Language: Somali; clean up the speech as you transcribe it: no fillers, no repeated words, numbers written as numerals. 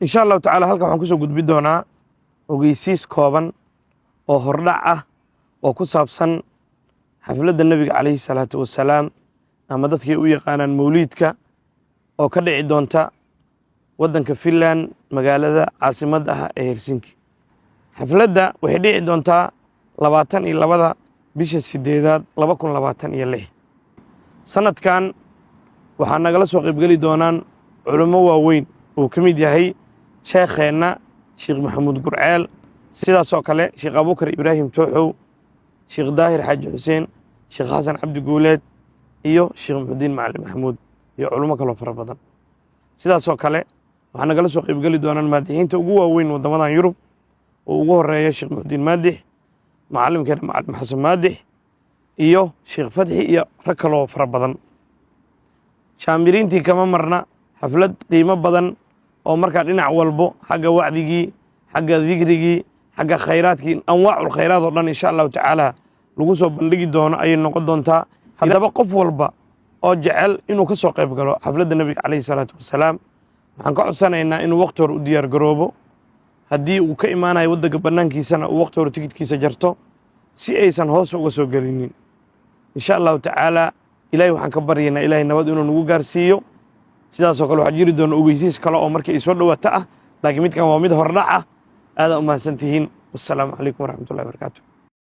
إن شاء الله تعالى halkan waxaan kusoo gudbi doonaa ogeysiis kooban oo hordhac ah oo ku saabsan xafladda nabiga calayhi salaatu wasalaam ama dadkii u yaqaanaan mawliidka oo ka dhici doonta waddanka Finland magaalada caasimadda ah ee Helsinki. xafladda waxay dhici doontaa 22 bisha 8 2026. sanadkan waxaa nagala soo qaybgeli doonaan culimo waaweyn oo ka mid yahay sheekheena Sheekh Maxamuud Gurceel, sidaas oo kale Sheekh Abubakar Ibraahim Tooxow, Sheekh Daahir Xaaji Xuseen, Sheekh Xasan Cabdi Guuleed iyo Sheekh Muxudiin Macalin Maxamuud iyo culimo kale oo fara badan. sidaas oo kale waxaa nagala soo qaybgeli doonaan maadixiinta ugu waaweyn wadamadan Yurub oo ugu horeeya Sheekh Muxudiin Maadix, macalimkeena Macalin Xasan Maadix iyo Sheekh Fadxi iyo rag kale oo fara badan. shaamiriintii kama marna xaflad qiimo badan oo markaa dhinac walbo xagga wacdigii, xagga dikrigii, xagga khayraadkii, anwaacul khayraad oo dhan insha Allah tacaala lagu soo bandhigi doono ayay noqon doontaa. haddaba qof walba oo jecel inuu ka soo qayb galo xafladda nabiga calayhi salaatu wasalaam waxaan ka codsanaynaa inuu waqti hore u diyaar garoobo. haddii uu ka imaanayo waddanka bannaankiisana uu waqti hore tikidkiisa jarto si aysan hoos uga soo gelinin. insha Allah tacaala ilaahay waxaan ka baryaynaa ilaahay nabad inuu nagu gaarsiiyo. sidaasoo kale waxaa jiri doona ogeysiis kale oo markii ay soo dhawaata ah, laakiin midkan waa mid hordhac ah. aad u mahadsantihiin. wassalaamu calaykum waraxmatullahi wabarakaatuh.